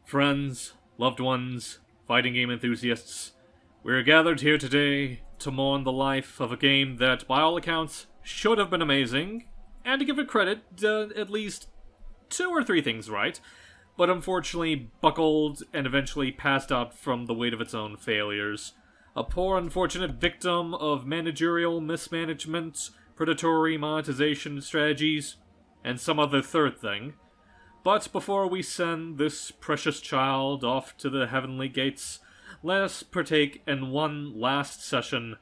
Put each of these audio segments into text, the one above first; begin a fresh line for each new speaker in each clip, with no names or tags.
friends, loved ones, fighting game enthusiasts. We're gathered here today to mourn the life of a game that, by all accounts, should have been amazing, and to give it credit, at least 2 or 3 things right, but unfortunately buckled and eventually passed out from the weight of its own failures. A poor, unfortunate victim of managerial mismanagement, predatory monetization strategies, and some other third thing. But before we send this precious child off to the heavenly gates, let us partake in one last session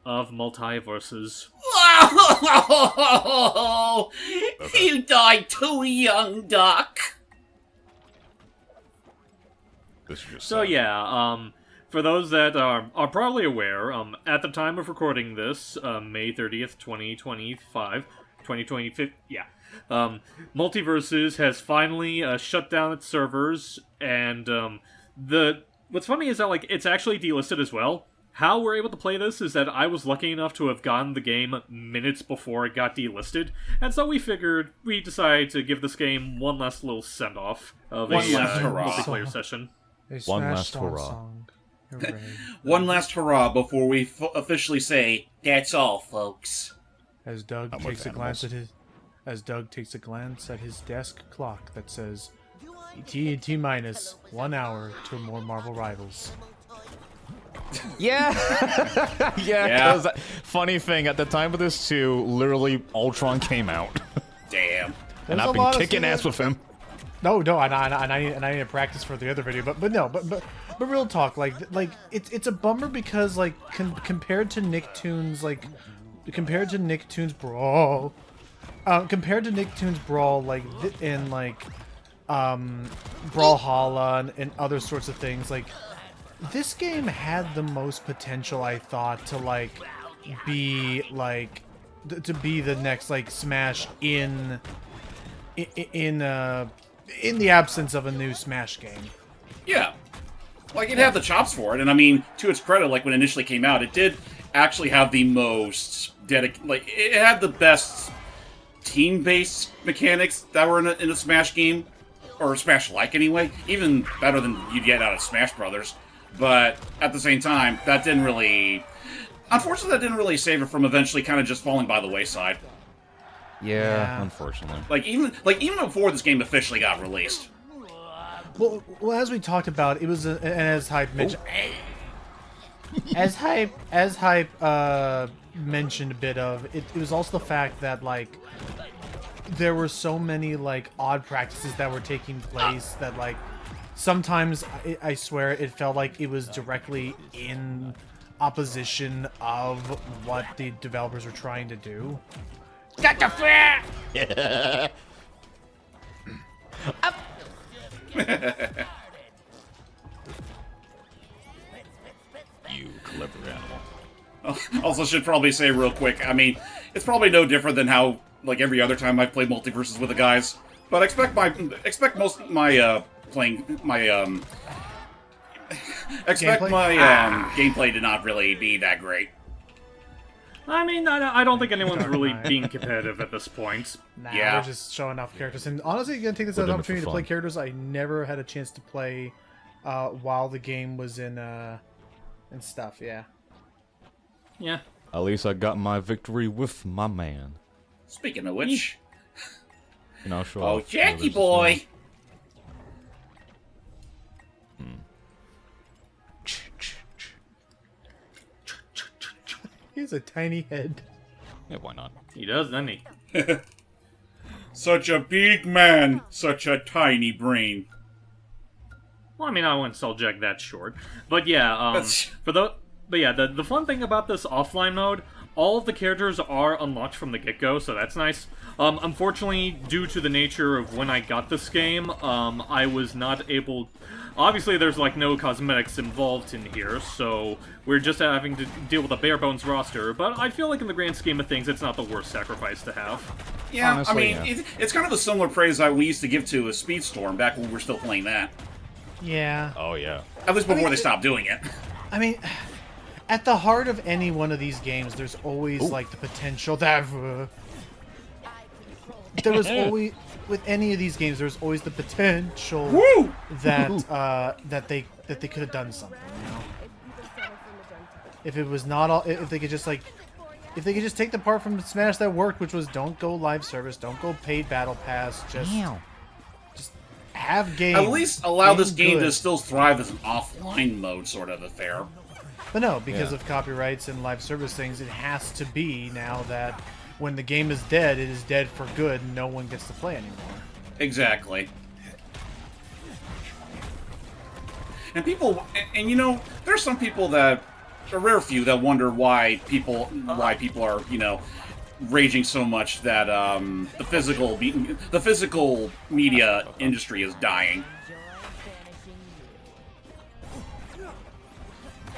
of Multiversus.
Oh, you died too young, Doc.
This is just
So yeah, for those that are probably aware, at the time of recording this, May 30th, 2025, yeah, Multiversus has finally shut down its servers, and what's funny is that, like, it's actually delisted as well. How we're able to play this is that I was lucky enough to have gotten the game minutes before it got delisted, and so we decided to give this game one last little send-off of
One last hurrah.
multiplayer session.
One last hurrah.
One last hurrah before we officially say, that's all, folks.
As Doug
I'm
takes
with
a glance at his desk clock that says T minus 1 hour to more Marvel Rivals.
Yeah,
Yeah.
Cause funny thing, at the time of this too, literally Ultron came out,
Damn.
and
There's
I've
a
been
lot of
kicking
stuff-
ass with him.
No, and I need to practice for the other video, but real talk, like it's a bummer because like compared to Nicktoons Brawl, like in like Brawlhalla and other sorts of things, like this game had the most potential, I thought, to like be like to be the next like Smash in the absence of a new Smash game.
Yeah. Like, it had the chops for it, and I mean, to its credit, like, when it initially came out, it did actually have the most it had the best team-based mechanics that were in a Smash game, or Smash-like anyway, even better than you'd get out of Smash Brothers. But at the same time, unfortunately, that didn't really save it from eventually kind of just falling by the wayside.
Yeah, unfortunately.
Like even before this game officially got released.
Well, as we talked about, it was and as Hype mentioned, as Hype mentioned a bit of it. It was also the fact that like there were so many like odd practices that were taking place that like sometimes I swear it felt like it was directly in opposition of what the developers were trying to do.
Got the fair.
You clever animal.
Also, should probably say real quick, I mean, it's probably no different than how, like, every other time I've played Multiversus with the guys. But expect most of my gameplay to not really be that great.
I mean, I don't think anyone's really being competitive at this point.
Nah,
Yeah.
they're just showing off characters. And honestly, you're gonna take this as
We're
an
doing it for
opportunity to play
fun.
characters I never had a chance to play while the game was in and stuff. Yeah.
Yeah.
At least I got my victory with my man.
Speaking of which,
And I'll show
oh,
off
Jackie
Multiversus
boy!
He has a tiny head.
now. Yeah, why not?
He does, doesn't he?
Such a big man, such a tiny brain.
Well, I mean, I wouldn't sell Jack that short. But yeah,
That's-
the fun thing about this offline mode, all of the characters are unlocked from the get-go, so that's nice. Unfortunately, due to the nature of when I got this game, I was not able... Obviously, there's, like, no cosmetics involved in here, so we're just having to deal with a bare-bones roster, but I feel like in the grand scheme of things, it's not the worst sacrifice to have.
Yeah,
Honestly,
I mean,
yeah.
it's kind of the similar praise that we used to give to a Speedstorm back when we were still playing that.
Yeah.
Oh yeah.
At least before they stopped doing it.
I mean, at the heart of any one of these games, there's always like the potential that there was always with any of these games, there's always the potential
Woo!
that that they could have done something. You know, if it was not all, if they could just like, if they could just take the part from Smash that worked, which was don't go live service, don't go paid battle pass, just have games.
At least allow this game to still thrive as an offline mode sort of affair.
But no, because of copyrights and live service things, it has to be now that when the game is dead, it is dead for good, and no one gets to play anymore.
Exactly. And people, and you know, there's some people that, a rare few, that wonder why people are, you know, raging so much that the physical media industry is dying.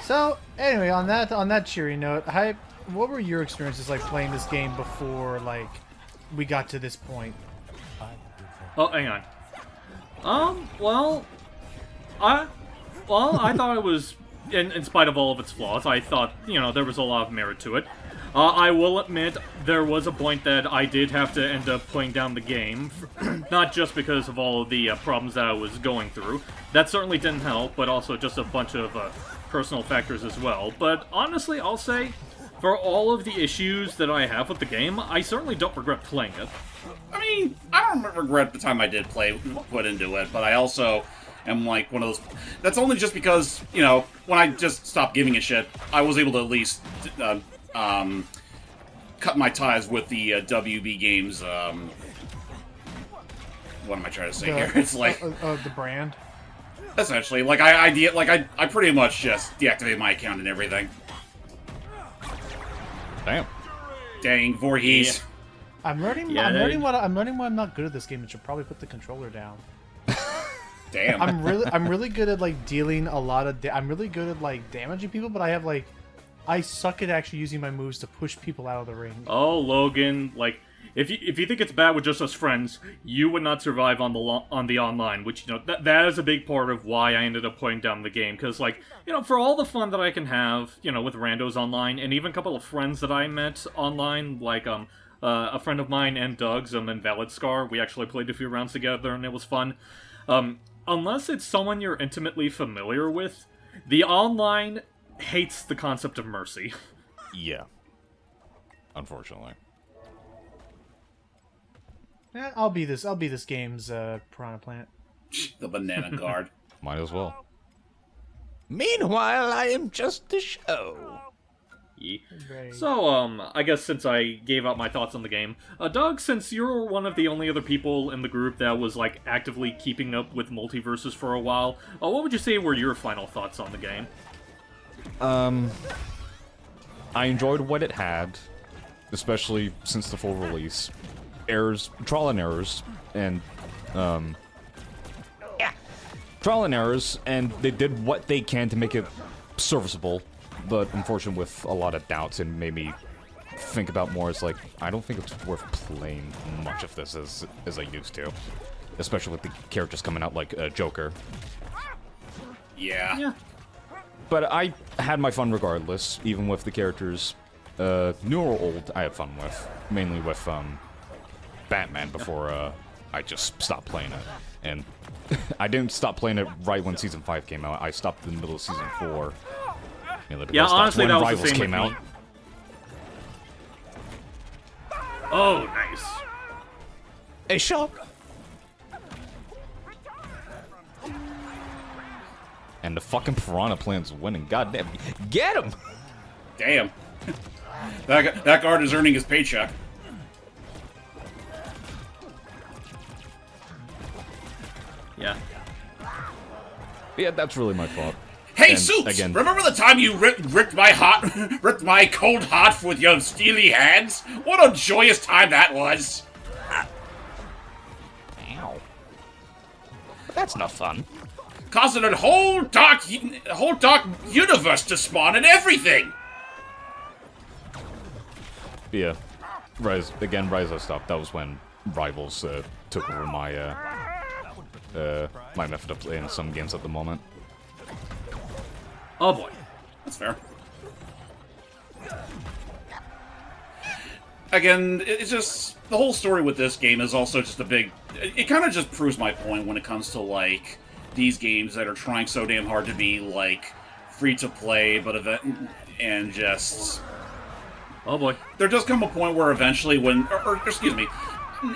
So anyway, on that cheery note, what were your experiences like playing this game before like we got to this point?
Oh, hang on. I thought it was, in spite of all of its flaws, I thought, you know, there was a lot of merit to it. I will admit, there was a point that I did have to end up putting down the game, not just because of all of the problems that I was going through. That certainly didn't help, but also just a bunch of personal factors as well. But honestly, I'll say, for all of the issues that I have with the game, I certainly don't regret playing it.
I mean, I don't regret the time I did put into it, but I also am like one of those. That's only just because, you know, when I just stopped giving a shit, I was able to at least cut my ties with the WB Games. What am I trying to say here? It's like
the brand.
Essentially, like I pretty much just deactivated my account and everything.
Damn.
Dang, Voorhees.
Yeah.
I'm learning why I'm not good at this game. I should probably put the controller down.
Damn.
I'm really good at like dealing a lot of. I'm really good at like damaging people, but I suck at actually using my moves to push people out of the ring.
Oh, Logan, like, if you think it's bad with just us friends, you would not survive on the online, which, you know, that is a big part of why I ended up putting down the game, because, like, you know, for all the fun that I can have, you know, with randos online, and even a couple of friends that I met online, like, a friend of mine and Doug's, Invalid Scar, we actually played a few rounds together, and it was fun. Unless it's someone you're intimately familiar with, the online hates the concept of mercy.
Yeah. Unfortunately.
I'll be this game's Piranha Plant.
The banana guard.
Might as well. Meanwhile, I am just the show.
Yeah.
Right.
So, I guess since I gave out my thoughts on the game, Doug, since you're one of the only other people in the group that was, like, actively keeping up with Multiversus for a while, what would you say were your final thoughts on the game?
I enjoyed what it had, especially since the full release. Trial and errors, and, trial and errors, and they did what they can to make it serviceable, but unfortunately with a lot of doubts, and made me think about more as like, I don't think it's worth playing much of this as I used to. Especially with the characters coming out like Joker.
Yeah.
But I had my fun regardless, even with the characters, new or old, I had fun with. Mainly with, Batman before, I just stopped playing it. And I didn't stop playing it right when Season 5 came out. I stopped in the middle of Season 4.
Yeah, honestly, that was
Rivals
the same
came
with
out.
me. Oh, nice.
Hey, shut up! And the fucking Piranha Plant's winning. Goddamn. Get him!
Damn. That guard is earning his paycheck.
Yeah.
Yeah, that's really my fault.
Hey,
And
Soups!
again-
Remember the time you ripped my cold heart with your steely hands? What a joyous time that was!
Ow. But that's not fun.
Causing a whole dark universe to spawn and everything!
Yeah. Rise of Stop. That was when Rivals took over my my method of playing some games at the moment.
Oh boy.
That's fair. again, it's just the whole story with this game is also just a big. It kind of just proves my point when it comes to like these games that are trying so damn hard to be like free to play, but and just.
Oh boy.
There does come a point where eventually, or excuse me,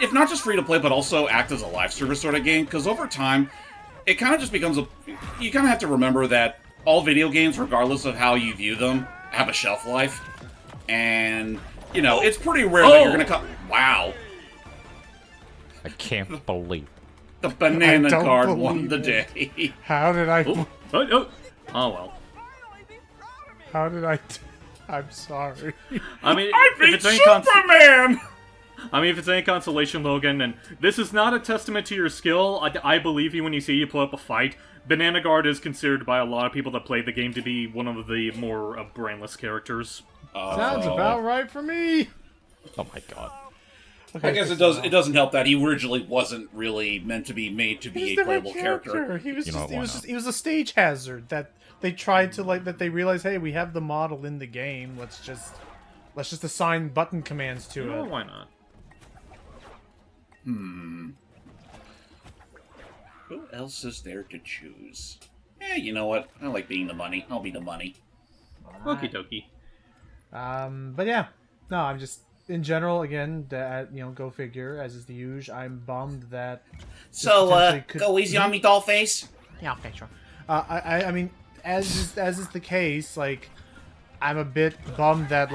if not just free to play, but also act as a live service sort of game, because over time, it kind of just becomes a. You kind of have to remember that all video games, regardless of how you view them, have a shelf life, and you know it's pretty rare that you're gonna come. Wow.
I can't believe.
The banana
don't
card
believe
won the
it.
day.
How did I?
Oh well.
How did I? I'm sorry.
I mean,
I
if
beat
it's any
Superman!
I mean, if it's any consolation, Logan, and this is not a testament to your skill, I believe you when you see you pull up a fight. Banana Guard is considered by a lot of people that play the game to be one of the more brainless characters.
Sounds about right for me.
Oh my god.
Okay,
I guess it does. It doesn't help that he originally wasn't really meant to be made to be a playable character.
He was
You know
just,
what, why not?
he was a stage hazard that they tried to that they realized, hey, we have the model in the game. Let's just assign button commands to
Well,
it.
why not?
Who else is there to choose? You know what? I like being the money. I'll be the money.
Okie dokie.
But yeah, no, I'm just in general again. Go figure. As is the usual. I'm bummed that.
So,
potentially could-
go easy on me, doll face.
Yeah, okay, sure. I mean, as is the case, like, I'm a bit bummed that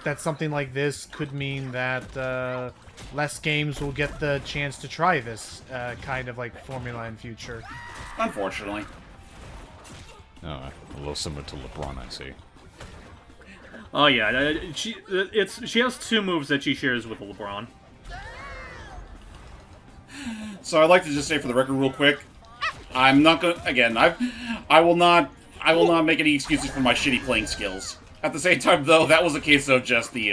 that something like this could mean that less games will get the chance to try this kind of formula in future.
Unfortunately.
A little similar to LeBron, I see.
Oh yeah, she has two moves that she shares with LeBron.
So I'd like to just say for the record real quick, I'm not going to, again, I will not make any excuses for my shitty playing skills. At the same time, though, that was a case of just the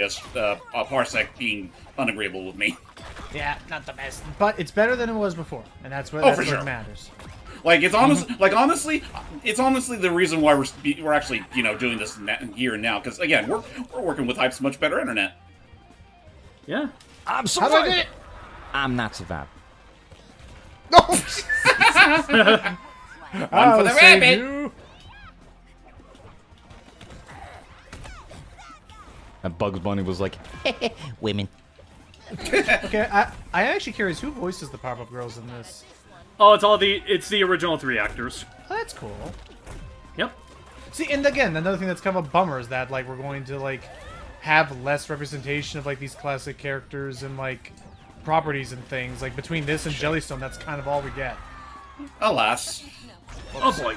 Parsec being unagreeable with me.
Yeah, not the best, but it's better than it was before, and that's what
for sure.
matters.
Like it's honestly, it's honestly the reason why we're actually doing this here and now, because again we're working with Hype's much better internet.
Yeah.
I'm
How do I get it?
I'm not surviving.
No.
One for the rabbit.
And Bugs Bunny was like, women.
Okay, I actually curious who voices the Powerpuff Girls in this.
Oh, it's the original three actors.
Oh, that's cool.
Yep.
See, and again, another thing that's kind of a bummer is that we're going to have less representation of these classic characters and properties and things. Between this and Jellystone, that's kind of all we get.
Alas.
Oh boy.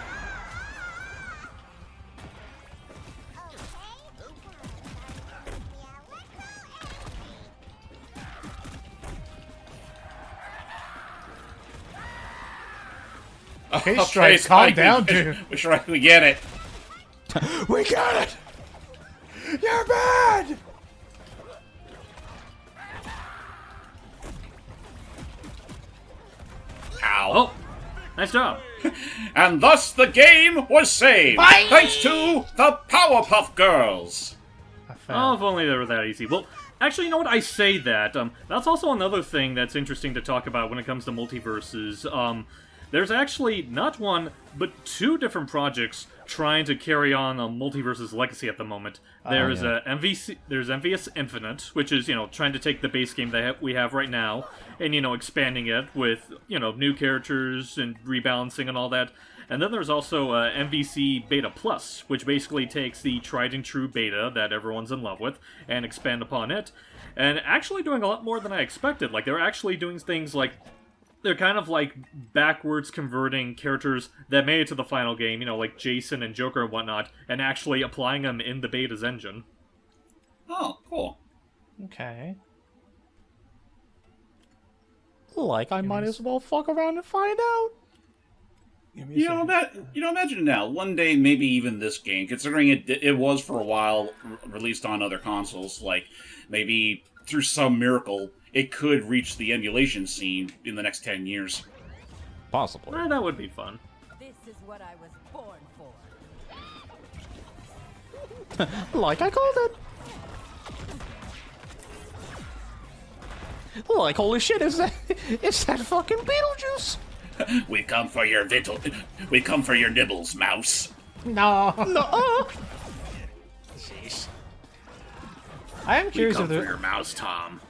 Okay, Strike, calm down, dude.
We get it.
We got it!
You're bad!
Ow.
Oh, nice job.
And thus the game was saved, thanks to the Powerpuff Girls.
Oh, if only they were that easy. Well, actually, you know what? I say that. That's also another thing that's interesting to talk about when it comes to multiverses. There's actually not one, but two different projects trying to carry on a Multiversus legacy at the moment. There's there's MVS Infinite, which is trying to take the base game that we have right now and expanding it with new characters and rebalancing and all that. And then there's also MVC Beta Plus, which basically takes the tried and true beta that everyone's in love with and expand upon it, and actually doing a lot more than I expected. They're actually doing things they're kind of backwards converting characters that made it to the final game, like Jason and Joker and whatnot, and actually applying them in the beta's engine.
Oh, cool.
Okay.
I might as well fuck around and find out.
Imagine now. One day, maybe even this game, considering it was for a while released on other consoles, maybe through some miracle, it could reach the emulation scene in the next 10 years.
Possibly.
That would be fun.
This is what I was born for.
I called it. Like, holy shit, is that fucking Beetlejuice?
We come for your we come for your nibbles, mouse.
No.
No.
I am
We
curious
come
if
for
there.
your mouse, Tom.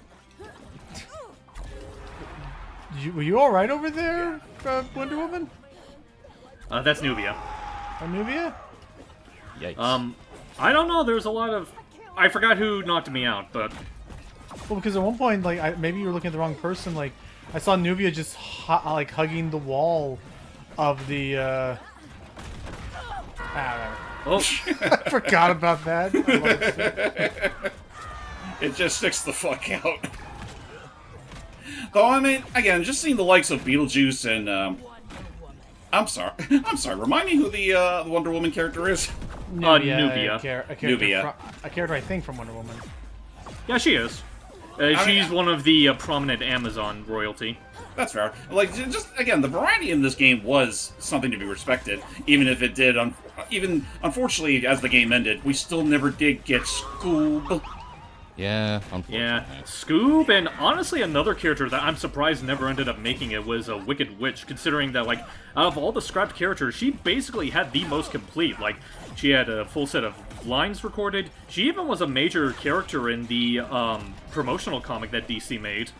Were you all right over there, Wonder Woman?
That's Nubia.
Anubia?
Yikes.
I don't know. There's a lot of. I forgot who knocked me out, but
Well, because at one point, like, maybe you were looking at the wrong person. Like, I saw Nubia just like hugging the wall of the.
oh,
I forgot about that.
It just sticks the fuck out. Though, I mean, again, just seeing the likes of Beetlejuice and, I'm sorry. Remind me who the Wonder Woman character is?
Nubia.
Nubia.
A character, I think, from Wonder Woman.
Yeah, she is. She's one of the prominent Amazon royalty.
That's fair. Like, just, again, the variety in this game was something to be respected, even if it did, unfortunately, as the game ended, we still never did get Scoob.
Yeah, unfortunately.
Yeah, Scoob, and honestly, another character that I'm surprised never ended up making it was a Wicked Witch, considering that, like, out of all the scrapped characters, she basically had the most complete. Like, she had a full set of lines recorded. She even was a major character in the promotional comic that DC made.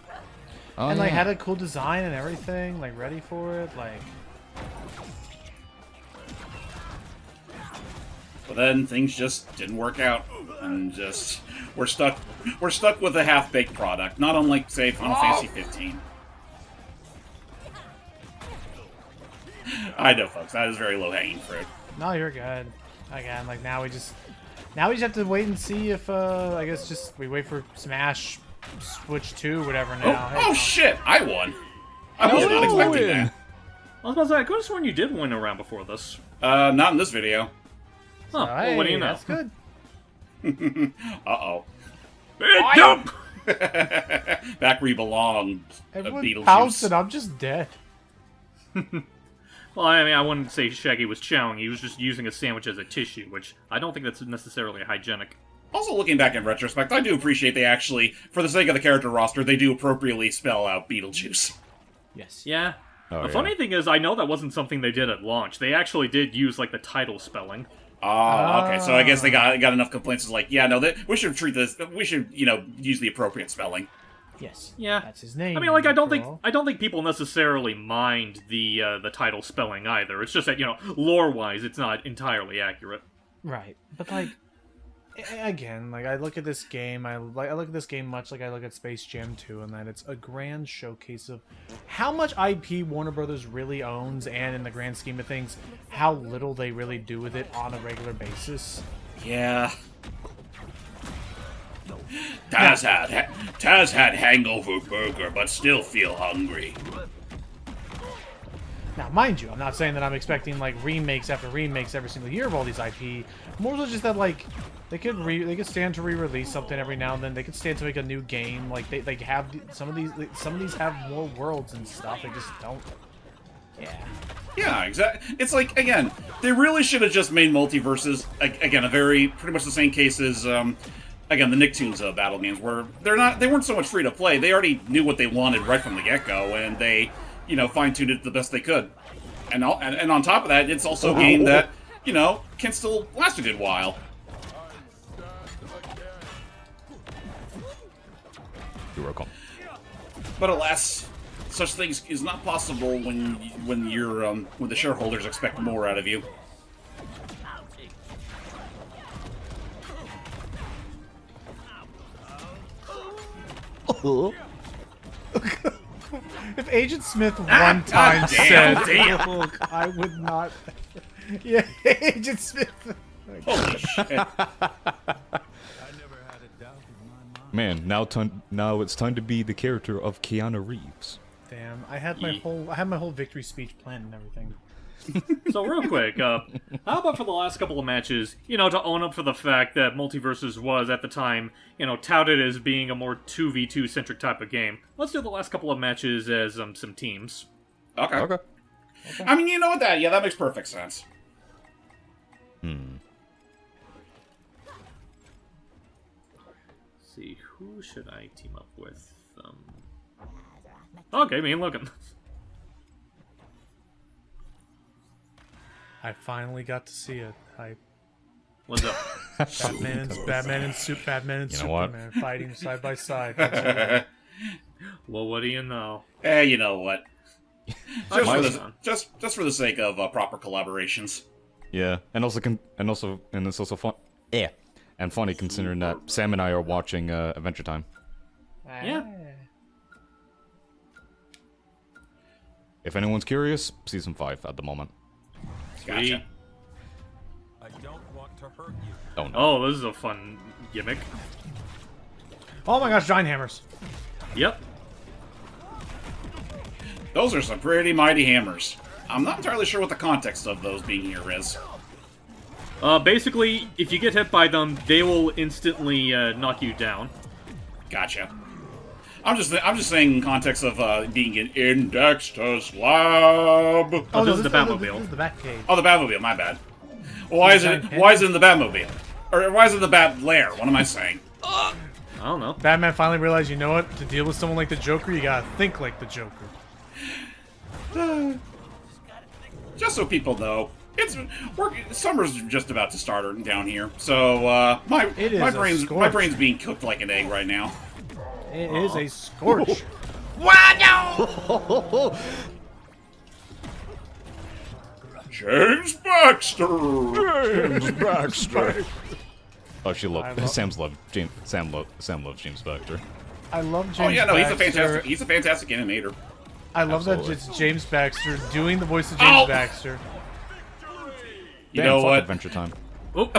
Oh,
And, like,
yeah.
had a cool design and everything, like, ready for it, like...
But then things just didn't work out, and just we're stuck with a half-baked product, not unlike, say, Final Fantasy 15. I know, folks, that is very low-hanging fruit.
No, you're good. Again, like, now we just have to wait and see if, I guess just we wait for Smash Switch 2, whatever now.
Oh shit! I won. I was not expecting that.
I was about to say, I could have sworn you did win a round before this.
Not in this video.
Huh, well, what do you know?
That's good.
Uh-oh.
Nope!
Back where you belong,
Everyone
Beetlejuice.
pouts and I'm just dead.
Well, I mean, I wouldn't say Shaggy was chowing. He was just using a sandwich as a tissue, which I don't think that's necessarily hygienic.
Also, looking back in retrospect, I do appreciate they actually, for the sake of the character roster, they do appropriately spell out Beetlejuice.
Yes.
Yeah.
Oh,
The
yeah.
funny thing is, I know that wasn't something they did at launch. They actually did use, like, the title spelling.
Oh, okay. So I guess they got enough complaints. It's like, yeah, no, we should treat this. We should, use the appropriate spelling.
Yes.
Yeah.
That's his name.
I mean, like, I don't
after
think
all.
people necessarily mind the title spelling either. It's just that, lore-wise, it's not entirely accurate.
Right, but like, again, like I look at this game, I look at this game much like I look at Space Jam 2, and that it's a grand showcase of how much IP Warner Brothers really owns, and in the grand scheme of things, how little they really do with it on a regular basis.
Yeah. Taz had hangover burger, but still feel hungry.
Now, mind you, I'm not saying that I'm expecting like remakes after remakes every single year of all these IP. More so just that like they could stand to re-release something every now and then. They could stand to make a new game. Like they have some of these have more worlds and stuff. They just don't. Yeah.
Yeah, exactly. It's like, again, they really should have just made Multiversus, again, pretty much the same case as, again, the Nicktoons battle games, where they weren't so much free to play. They already knew what they wanted right from the get-go, and they, fine-tuned it the best they could. And on top of that, it's also a game that, can still last a good while.
You're welcome.
But alas, such things is not possible when the shareholders expect more out of you.
If Agent Smith one time
goddamn,
said,
damn.
"Look, I would not." Yeah, Agent Smith.
Holy shit.
Man, now it's time to be the character of Keanu Reeves.
Damn, I had my whole victory speech planned and everything.
So real quick, how about for the last couple of matches, to own up for the fact that Multiversus was, at the time, touted as being a more 2v2 centric type of game. Let's do the last couple of matches as some teams.
Okay.
Okay.
I mean, you know what? That makes perfect sense.
Let's see, who should I team up with? Okay, mean looking.
I finally got to see it.
What's up?
Batman and
You know what?
Superman fighting side by side.
Well, what do you know?
You know what? Just for the sake of proper collaborations.
Yeah, and it's also fun. Yeah, and funny considering that Sam and I are watching Adventure Time.
Yeah.
If anyone's curious, season 5 at the moment.
Gotcha.
I don't want to hurt you.
Oh no.
Oh, this is a fun gimmick.
Oh my gosh, giant hammers.
Yep.
Those are some pretty mighty hammers. I'm not entirely sure what the context of those being here is.
Basically, if you get hit by them, they will instantly knock you down.
Gotcha. I'm just saying in context of being in Dexter's lab.
Oh, this is the Batmobile.
This is the Batcave.
Oh, the Batmobile. My bad. Why is it in the Batmobile? Or why is it in the Bat Lair? What am I saying?
I don't know.
Batman finally realized, you know what? To deal with someone like the Joker, you gotta think like the Joker.
Just so people know, summer's just about to start down here. So my brain's being cooked like an egg right now.
It is a scorch.
James Baxter.
James Baxter. Oh, Sam loves James Baxter.
I love James.
Oh yeah, no,
Baxter.
he's a fantastic animator.
I love
Absolutely.
that it's James Baxter doing the voice of James
Ow!
Baxter.
You know what?
Adventure Time.
Oh.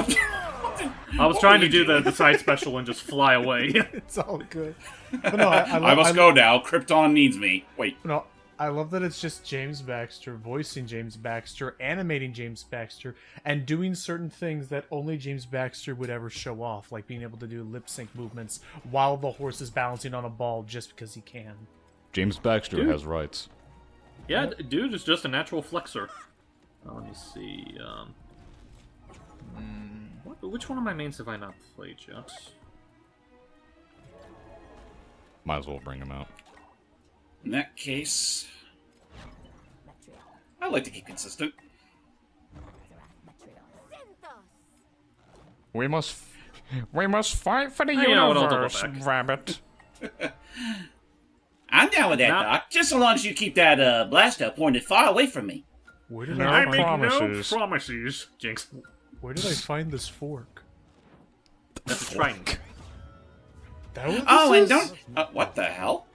I was trying to do the side special and just fly away.
It's all good. But no,
I must go now. Krypton needs me. Wait.
No, I love that it's just James Baxter voicing James Baxter, animating James Baxter, and doing certain things that only James Baxter would ever show off, like being able to do lip sync movements while the horse is balancing on a ball just because he can.
James Baxter
Dude.
has rights.
Yeah, dude is just a natural flexor. Let me see. Which one of my mains have I not played yet?
Might as well bring him out.
In that case, I like to keep consistent.
We must fight for the
You know what, I'll double
universe,
back.
Rabbit.
I'm down with that,
Now-
Doc. Just so long as you keep that blaster pointed far away from me.
Where did
No
I
I
find,
make
promises.
no promises, Jinx.
where did I find this fork?
That's a trident.
That what
Oh,
this
and
is?
don't. What the hell?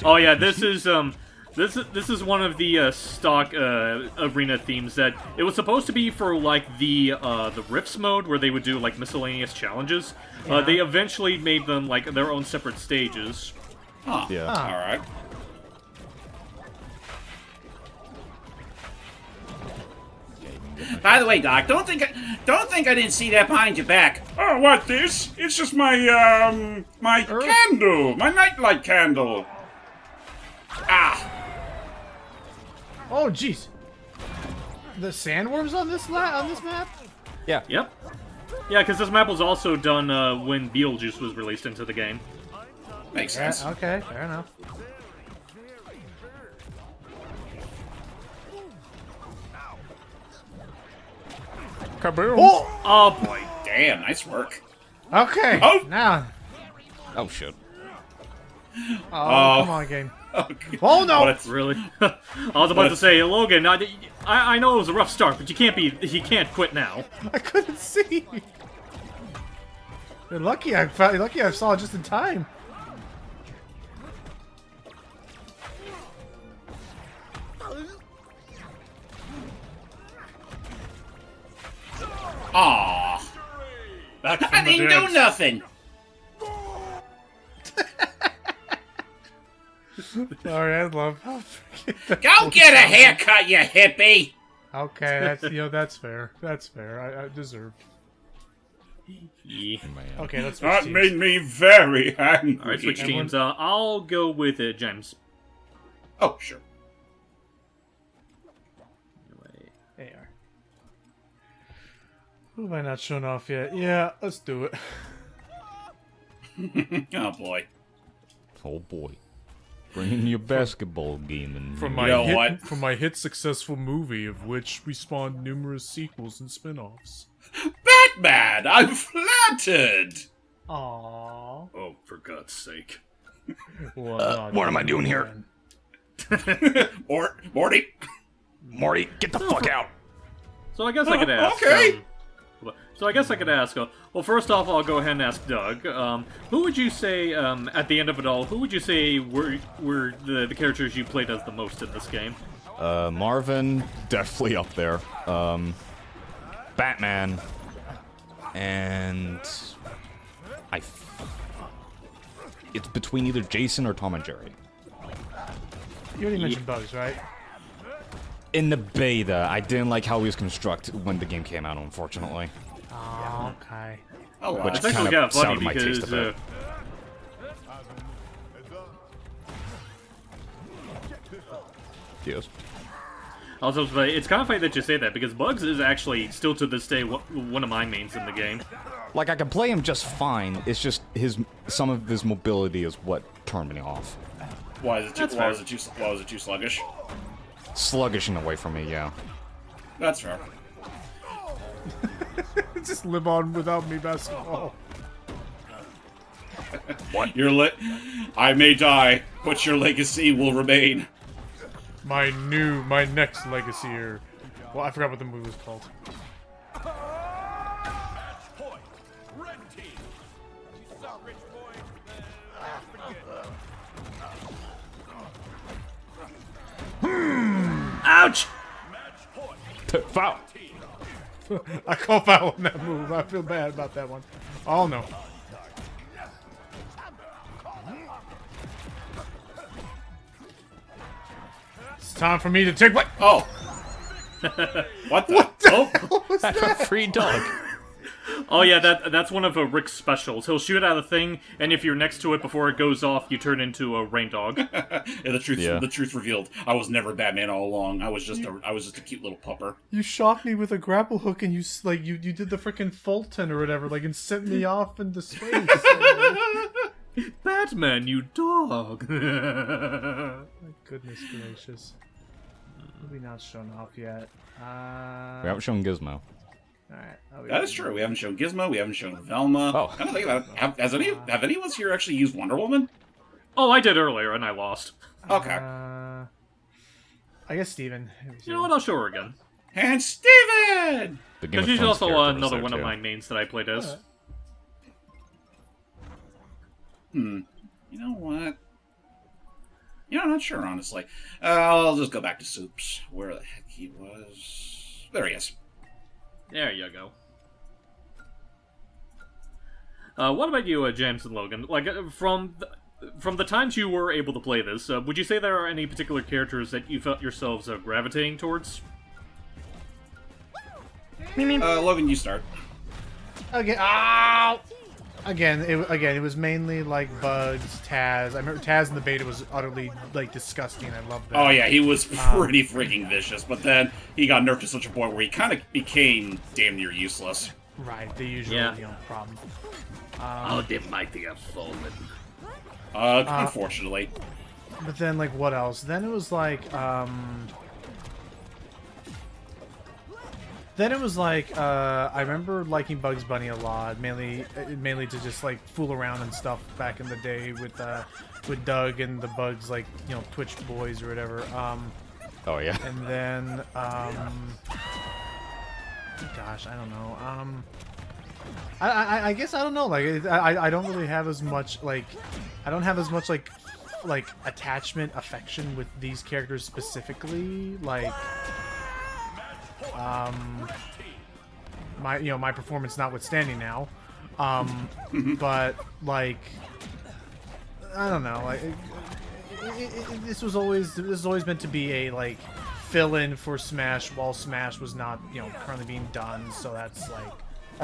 Oh yeah, this is this is one of the stock arena themes that it was supposed to be for like the Rifts mode where they would do like miscellaneous challenges. They eventually made them like their own separate stages.
Huh.
Yeah.
All right. By the way, Doc, don't think I didn't see that behind your back. Oh, what this? It's just my candle, my nightlight candle. Ah,
Oh, jeez. The sandworms on this map?
Yeah.
Yep. Yeah, because this map was also done when Beetlejuice was released into the game.
makes
Yeah,
sense.
okay, fair enough.
Kaboom!
Oh!
Oh boy.
Damn, nice work.
Okay,
Oh!
now.
Oh shit.
Oh, come on, game.
Okay.
Oh, no!
What?
Really? I was about to say, Logan. I know it was a rough start, but you can't quit now.
I couldn't see. You're lucky I saw it just in time.
Aw,
Back from
I
the
didn't
dead.
do nothing.
Sorry, I love.
Go get a haircut, you hippie.
Okay, that's fair. That's fair. I deserve.
Yeah.
Man.
Okay, let's switch
That
teams.
made me very angry.
All right, switch
Everyone-
teams. I'll go with James.
Oh, sure.
They are. Who have I not shown off yet? Yeah, let's do it.
Oh boy.
Oh boy. Bringing your basketball game in.
From
You know what?
from my hit successful movie, of which we spawned numerous sequels and spin-offs.
Batman, I'm flattered.
Aww.
Oh, for God's sake.
what am I doing here?
Morty.
Morty, get the fuck out!
So I guess I could ask.
Okay.
So I guess I could ask. Well, first off, I'll go ahead and ask Doug. Who would you say, at the end of it all, who would you say were the characters you played as the most in this game?
Marvin, definitely up there. Batman, and it's between either Jason or Tom and Jerry.
You already mentioned Bugs, right?
In the beta, I didn't like how he was constructed when the game came out, unfortunately.
Oh, okay.
Oh, wow.
Which
It's actually
kind
kind
of
of funny
soured my taste a
because
bit. Yes.
I was supposed to say, it's kind of funny that you say that because Bugs is actually still to this day one of my mains in the game.
Like, I can play him just fine. It's just some of his mobility is what turned me off.
Why is it
That's
too?
fair.
Why was it too sluggish?
Sluggish in a way for me, yeah.
That's fair.
Just live on without me, basketball.
I may die, but your legacy will remain.
My next legacy here. Well, I forgot what the movie was called.
Ouch!
Foul!
I call foul on that move. I feel bad about that one. Oh no. It's time for me to take what?
Oh. What the?
Oh,
Free dog.
oh yeah, that's one of Rick's specials. He'll shoot out a thing, and if you're next to it before it goes off, you turn into a rain dog.
Yeah, the truth revealed. I was never Batman all along. I was just a cute little pupper.
You shocked me with a grapple hook, and you did the freaking Fulton or whatever, like, and sent me off into space.
Batman, you dog!
My goodness gracious. Maybe not shown off yet.
We haven't shown Gizmo.
Alright.
That is true. We haven't shown Gizmo. We haven't shown Velma.
Oh.
Come to think about it, have any of us here actually used Wonder Woman?
Oh, I did earlier, and I lost.
Okay.
I guess Steven.
You know what? I'll show her again.
And Steven!
The Game
Because
of
she's
Thrones
also
character was
another
there,
one of
too.
my mains that I played as.
You know what? Yeah, I'm not sure, honestly. I'll just go back to Soups. Where the heck he was. There he is.
There you go. What about you, James and Logan? Like, from the times you were able to play this, would you say there are any particular characters that you felt yourselves gravitating towards?
Logan, you start.
Okay. Ow! Again, it was mainly like Bugs, Taz. I remember Taz in the beta was utterly like disgusting. I loved that.
Oh yeah, he was pretty freaking vicious, but then he got nerfed to such a point where he kind of became damn near useless.
Right, the usual
Yeah.
problem.
Oh, the mighty have fallen.
Unfortunately.
But then, like, what else? Then it was like, I remember liking Bugs Bunny a lot, mainly to just like fool around and stuff back in the day with Doug and the Bugs, like, you know, Twitch boys or whatever.
Oh, yeah.
And then, gosh, I don't know. I guess I don't know. Like, I don't really have as much like, like attachment, affection with these characters specifically. Like, my performance notwithstanding now, but like, I don't know. Like, this was always meant to be a like fill-in for Smash while Smash was not, you know, currently being done. So that's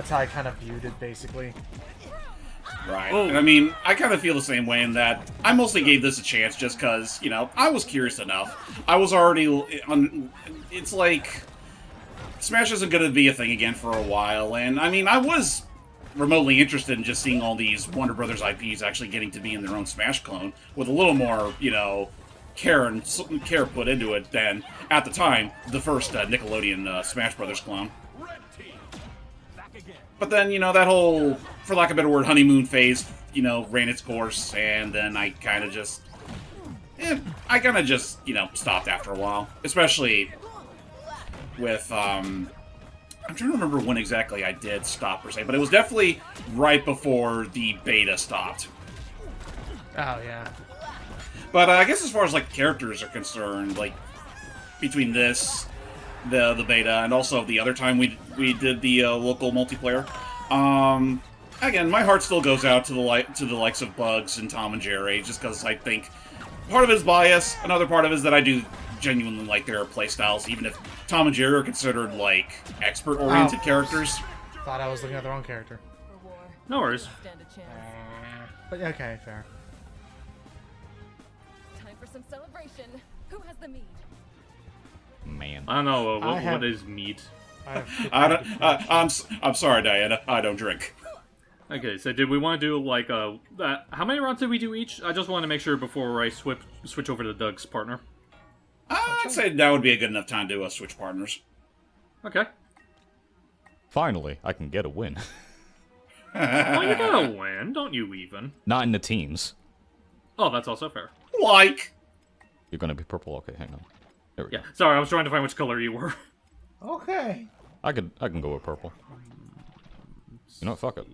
how I kind of viewed it, basically.
Right. And I mean, I kind of feel the same way in that I mostly gave this a chance just because, you know, I was curious enough. I was already on. It's like Smash isn't going to be a thing again for a while, and I mean, I was remotely interested in just seeing all these Warner Brothers IPs actually getting to be in their own Smash clone with a little more, care put into it than at the time the first Nickelodeon Smash Brothers clone. But then, that whole, for lack of a better word, honeymoon phase, ran its course, and then I kind of just, stopped after a while. Especially with, I'm trying to remember when exactly I did stop, per se, but it was definitely right before the beta stopped.
Oh, yeah.
But I guess as far as, characters are concerned, between this, the beta, and also the other time we did the local multiplayer, again, my heart still goes out to the likes of Bugs and Tom and Jerry, just because I think part of it is bias, another part of it is that I do genuinely like their playstyles, even if Tom and Jerry are considered, expert-oriented characters.
Thought I was looking at the wrong character.
No worries.
Stand a chance.
But okay, fair.
Time for some celebration. Who has the mead?
Man.
I don't know,
I have-
what is meat?
I have
I'm sorry, Diana. I don't drink.
Okay, so did we want to do, how many rounds did we do each? I just want to make sure before I switch over to Doug's partner.
I'd say that would be a good enough time to switch partners.
Okay.
Finally, I can get a win.
Well, you gotta win, don't you, even?
Not in the teams.
Oh, that's also fair.
You're gonna be purple. Okay, hang on. There we
Yeah,
go.
sorry, I was trying to find which color you were.
Okay.
I can go with purple. You know what? Fuck it.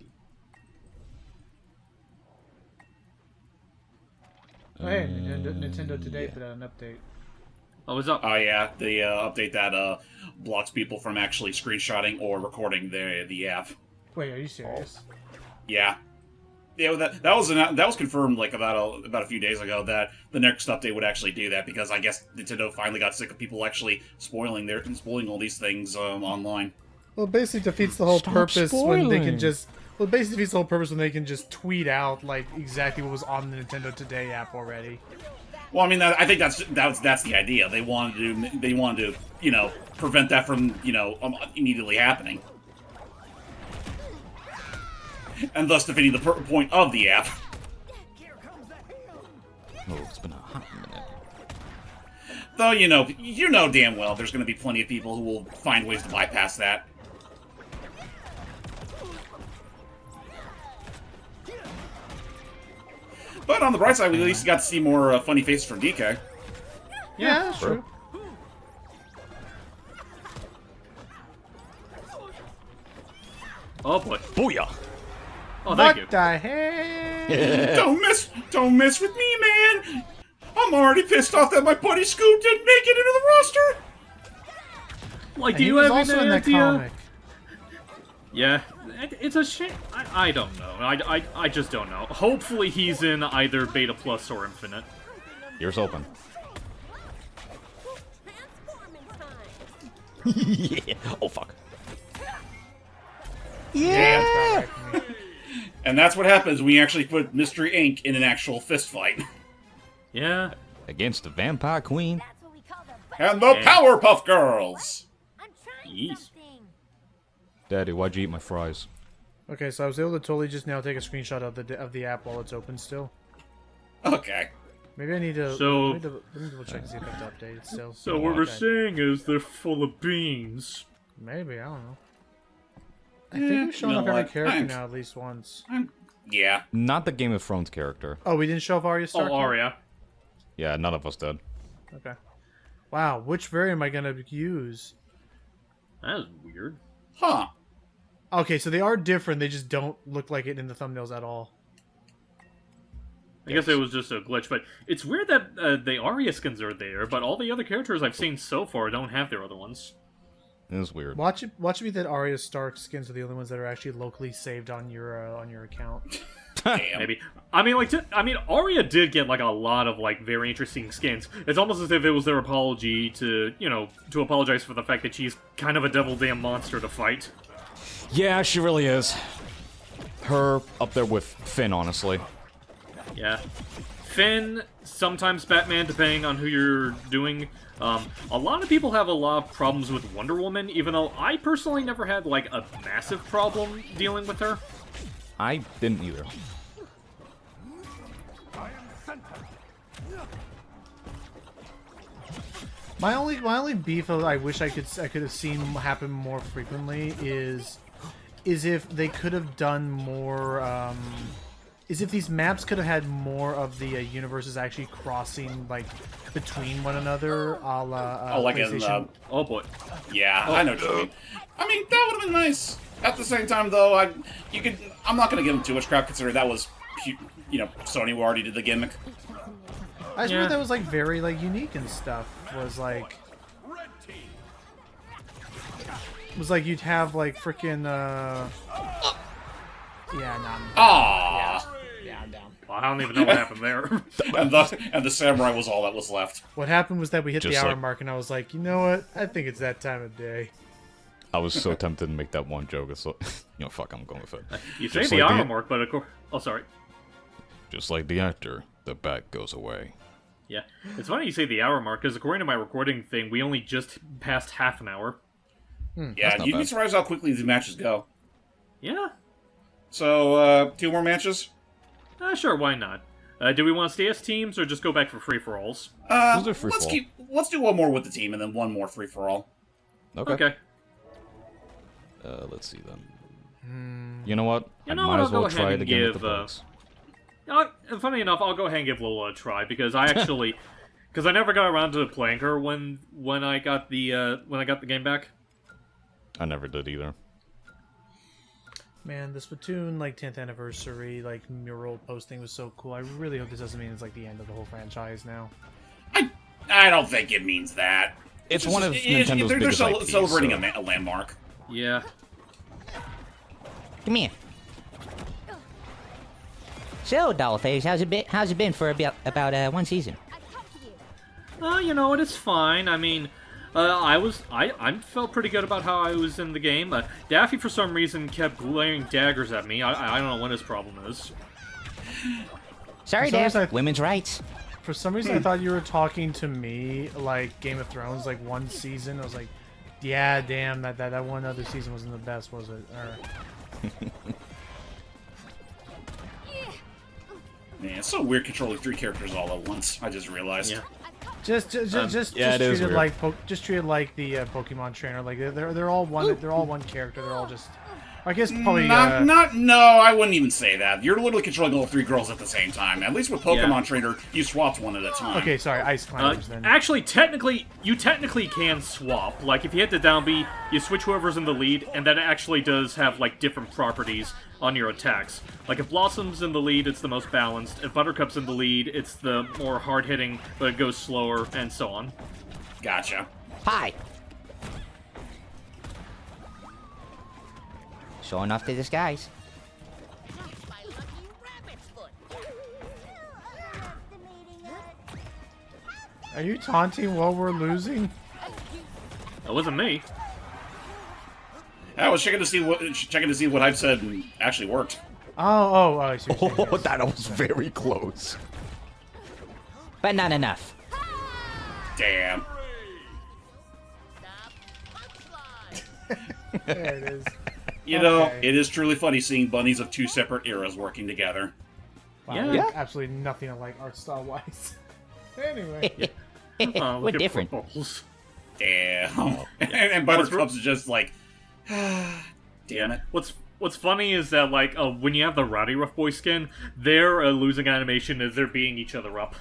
Hey, Nintendo today put out an update.
Oh, what's up?
Oh yeah, the update that blocks people from actually screenshotting or recording the app.
Wait, are you serious?
Yeah, that was confirmed about a few days ago that the next update would actually do that, because I guess Nintendo finally got sick of people actually spoiling all these things online.
Well, it basically defeats the whole
Stop
purpose when they
spoiling.
can just. Well, it basically defeats the whole purpose when they can just tweet out exactly what was on the Nintendo Today app already.
Well, I mean, I think that's the idea. They wanted to prevent that from immediately happening, and thus defeating the point of the app.
Oh, it's been a hot minute.
Though you know damn well there's going to be plenty of people who will find ways to bypass that. But on the bright side, we at least got to see more funny faces from DK.
Yeah, that's true.
Oh boy.
Booyah!
Oh, thank you.
What the heck?
Don't mess with me, man. I'm already pissed off that my buddy Scoop didn't make it into the roster.
Like,
And
do
he
you
was
have
also
any
in that
idea?
comic.
Yeah, it's a shame. I don't know. I just don't know. Hopefully he's in either Beta Plus or Infinite.
Ears open.
Transforming time.
Yeah. Oh fuck.
Yeah.
And that's what happens when you actually put Mystery Inc. in an actual fist fight.
Yeah.
Against the Vampire Queen.
That's what we call the
And the
Yeah.
Powerpuff Girls.
I'm trying
Yeesh.
something.
Daddy, why'd you eat my fries?
Okay, so I was able to totally just now take a screenshot of the app while it's open still.
Okay.
Maybe I need to.
So-
let me double check and see if it's updated still.
So what we're
Okay.
saying is they're full of beans.
Maybe, I don't know. I think we've shown
you know
off every
what?
character
I'm-
now at least once.
Yeah.
Not the Game of Thrones character.
Oh, we didn't show off Arya Stark?
Oh, Arya.
Yeah, none of us did.
Okay. Wow, which variant am I gonna use?
That is weird.
Huh.
Okay, so they are different. They just don't look like it in the thumbnails at all.
I guess it was just a glitch, but it's weird that the Arya skins are there, but all the other characters I've seen so far don't have their other ones.
It was weird.
Watch it be that Arya Stark skins are the only ones that are actually locally saved on your account.
Damn.
Maybe. I mean, Arya did get a lot of very interesting skins. It's almost as if it was their apology to apologize for the fact that she's kind of a devil damn monster to fight.
Yeah, she really is. Her up there with Finn, honestly.
Yeah. Finn, sometimes Batman, depending on who you're doing. A lot of people have a lot of problems with Wonder Woman, even though I personally never had, like, a massive problem dealing with her.
I didn't either.
My only beef I wish I could have seen happen more frequently is if they could have done more. Is if these maps could have had more of the universes actually crossing like between one another, a la
like in
PlayStation.
Oh boy.
Yeah, I know what you mean. I mean, that would have been nice. At the same time, though, I'm not going to give them too much crap, considering that was, Sony already did the gimmick.
I just thought that was like very like unique and stuff. Was like you'd have like freaking yeah, no,
Aww.
yeah, I'm down.
Well, I don't even know what happened there.
and the samurai was all that was left.
What happened was that we hit
Just
the hour
like-
mark, and I was like, you know what? I think it's that time of day.
I was so tempted to make that one joke. It's like, fuck, I'm going with it.
You say
Just
the
like
hour mark, but of course... Oh, sorry.
Just like the actor, the bat goes away.
Yeah. It's funny you say the hour mark, because according to my recording thing, we only just passed half an hour.
Yeah,
not
you'd be
bad.
surprised how quickly the matches go.
Yeah.
So, 2 more matches?
Sure, why not? Do we want to stay as teams, or just go back for free-for-alls?
Those are free-for-all.
Let's do one more with the team, and then one more free-for-all.
Okay.
Let's see then. You know what?
You
I
know
might
what,
as
I'll go
well
ahead
try it
and
again with
give,
the bugs.
Funny enough, I'll go ahead and give Lola a try, because I actually... Because I never got around to playing her when I got the game back.
I never did either.
Man, the Splatoon like 10th anniversary like mural posting was so cool. I really hope this doesn't mean it's like the end of the whole franchise now.
I don't think it means that.
It's one of Nintendo's
they're
biggest IPs,
celebrating
so-
a landmark.
Yeah.
Come here. So, Dollface, how's it been for about 1 season?
I come to you.
You know what? It's fine. I mean, I felt pretty good about how I was in the game. Daffy, for some reason, kept glaring daggers at me. I don't know what his problem is.
Sorry,
As long as
Dad. Women's rights.
For some reason, I thought you were talking to me like Game of Thrones, like one season. I was like, yeah, damn, that one other season wasn't the best, was it?
Man, it's so weird controlling 3 characters all at once. I just realized.
Yeah.
Just
yeah, it is
treat it
weird.
like just treat it like the Pokemon trainer. Like they're all one character. They're all just. I guess probably.
No, I wouldn't even say that. You're literally controlling all 3 girls at the same time. At least with Pokemon
Yeah.
Trainer, you swapped one at a time.
Okay, sorry, Ice Climbers then.
Actually, you technically can swap. Like, if you hit the down B, you switch whoever's in the lead, and that actually does have, like, different properties on your attacks. Like, if Blossom's in the lead, it's the most balanced. If Buttercup's in the lead, it's the more hard-hitting, but it goes slower, and so on.
Gotcha.
Hi. Showing off the disguise.
Are you taunting while we're losing?
That wasn't me.
I was checking to see what I've said and actually worked.
Oh, I see what you're saying.
Oh, that was very close.
But not enough.
Damn.
There it is.
You know,
Okay.
it is truly funny seeing bunnies of 2 separate eras working together.
Wow,
Yeah.
we look absolutely nothing alike art style wise. Anyway,
Oh,
We're
look at
different.
purples.
Damn. and Buttercup's just like, damn it.
What's funny is that, like, when you have the Rowdy Rough Boy skin, their losing animation is they're beating each other up.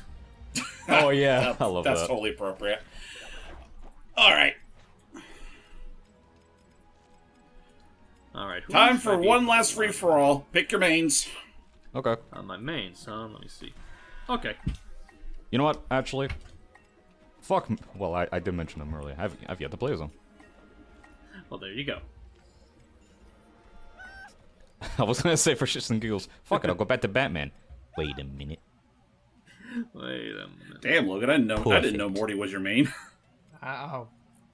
Oh yeah, I love
That's
that.
totally appropriate. Alright,
Alright.
time for one last free-for-all. Pick your mains.
Okay.
My main, so let me see. Okay.
You know what? Actually, fuck. Well, I did mention them earlier. I've yet to play as them.
Well, there you go.
I was gonna say for shits and giggles. Fuck it, I'll go back to Batman. Wait a minute.
Wait a minute.
Damn, Logan, I didn't know Morty was your main.
I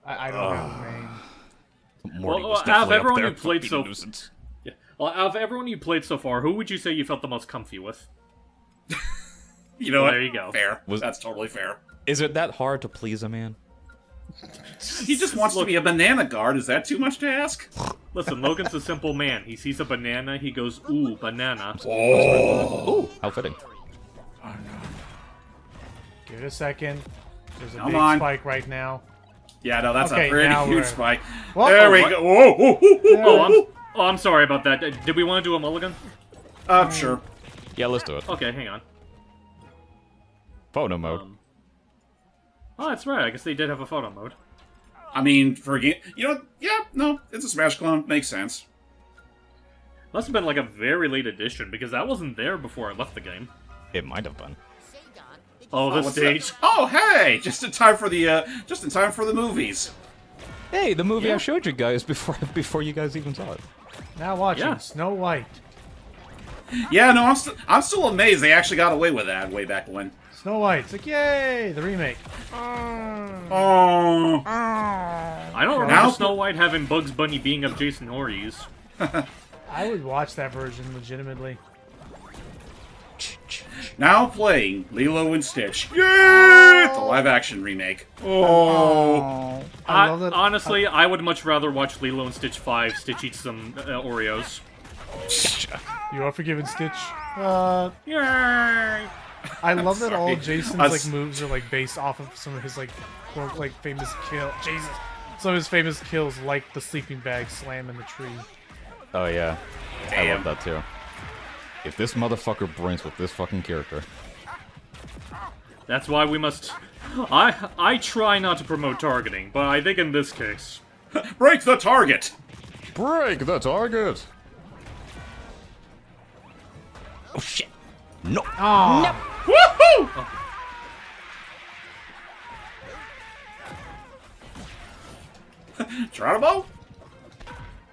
don't have a main.
Morty
Well,
was
out of
definitely up
everyone
there
you played
being
so-
a nuisance.
Yeah. Well, out of everyone you played so far, who would you say you felt the most comfy with?
You know
Well,
what?
there you go.
Fair.
Was-
That's totally fair.
Is it that hard to please a man?
He just wants to be a banana guard. Is that too much to ask?
Listen, Logan's a simple man. He sees a banana, he goes, ooh, banana.
Ooh, how fitting.
Give it a second. There's a
Come
big
on.
spike right now.
Yeah, no, that's
Okay,
a pretty
now
huge
we're-
spike.
Whoa,
there we
what?
go. Whoa, whoa, whoa, whoa.
I'm sorry about that. Did we want to do a mulligan?
Sure.
Yeah, let's do it.
Okay, hang on.
Photo mode.
Oh, that's right. I guess they did have a photo mode.
I mean, for a game, you know, yeah, no, it's a Smash clone. Makes sense.
Must have been like a very late edition because that wasn't there before I left the game.
It might have been.
Oh, the
What's
stage.
that? Oh, hey! Just in time for the movies.
Hey, the movie
Yeah.
I showed you guys before you guys even saw it.
Now watching
Yeah.
Snow White.
Yeah, no, I'm still amazed they actually got away with that way back when.
Snow White. It's like, yay! The remake.
Oh.
I don't remember
Now-
Snow White having Bugs Bunny being up Jason Voorhees.
I would watch that version legitimately.
Now playing Lilo and Stitch. Yeah! It's a live-action remake. Oh.
I love that.
Honestly, I would much rather watch Lilo and Stitch 5 Stitch eats some Oreos.
You are forgiven, Stitch.
Yay!
I love that all
sorry.
Jason's
I
like
s-
moves are like based off of some of his like quote like famous kill. Jesus, some of his famous kills, like the sleeping bag slam in the tree.
Oh yeah, I
Damn.
love that too. If this motherfucker brings with this fucking character,
That's why we must... I try not to promote targeting, but I think in this case...
Break the target!
break the target.
Oh shit. No.
Oh,
Woohoo! Geronimo?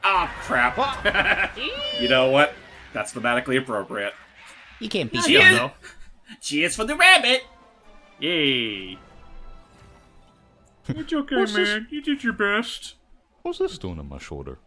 Ah, crap. You know what? That's thematically appropriate.
You can't beat
Cheers!
them.
No.
Cheers for the rabbit!
Yay! It's okay,
What's this?
man. You did your best.
What's this doing on my shoulder?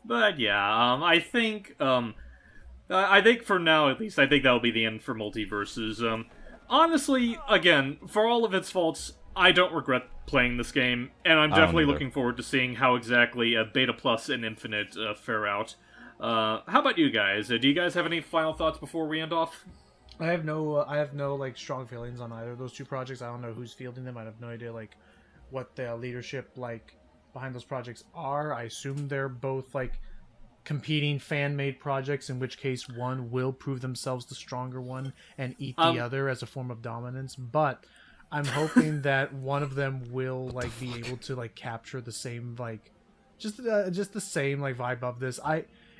But yeah, I think for now at least, I think that'll be the end for Multiversus. Honestly, again, for all of its faults, I don't regret playing this game, and I'm
I don't
definitely
either.
looking forward to seeing how exactly Beta Plus and Infinite fare out. How about you guys? Do you guys have any final thoughts before we end off?
I have no like strong feelings on either of those two projects. I don't know who's fielding them. I have no idea like what the leadership like behind those projects are. I assume they're both like competing fan-made projects, in which case one will prove themselves the stronger one and eat the other as a form of dominance. But I'm hoping that one of them will like be able to like capture the same like just the same like vibe of this.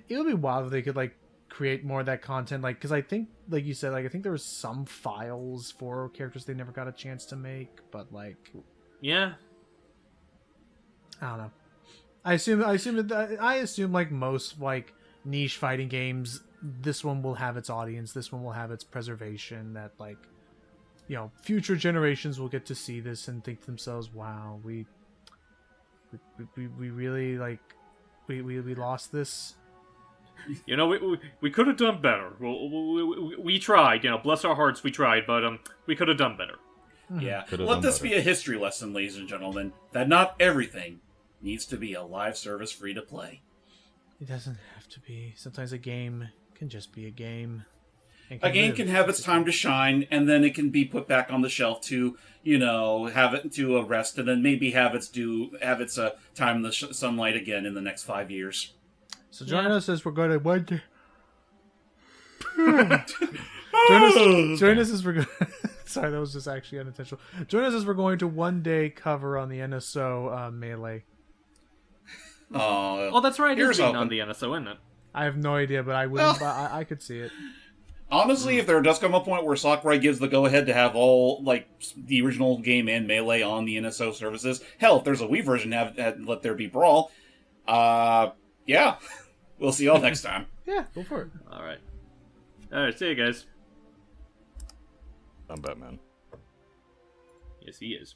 It would be wild if they could like create more of that content, like because I think like you said, like I think there was some files for characters they never got a chance to make, but like
Yeah.
I don't know. I assume like most like niche fighting games, this one will have its audience. This one will have its preservation. That like, you know, future generations will get to see this and think to themselves, "Wow, we really like we lost this."
You know, we could have done better. We tried, you know, bless our hearts, we tried, but we could have done better.
Yeah.
Could've
Let
done
this
better.
be a history lesson, ladies and gentlemen, that not everything needs to be a live service free to play.
It doesn't have to be. Sometimes a game can just be a game. and
A game
live.
can have its time to shine, and then it can be put back on the shelf to, you know, have it to a rest, and then maybe have its time in the sunlight again in the next 5 years.
So join us as we're going to one day. Join us as we're going. Sorry, that was just actually unintentional. Join us as we're going to one day cover on the NSO Melee.
Oh, that's right,
Here's
it's being
hoping.
on the NSO, isn't it?
I have no idea, but I would.
Well-
I could see it.
Honestly, if there does come a point where Sakurai gives the go-ahead to have all, like, the original game and Melee on the NSO services, hell, if there's a Wii version, have Let There Be Brawl, yeah. We'll see y'all next time.
Yeah, go for it.
Alright. Alright, see you guys.
I'm Batman.
Yes, he is.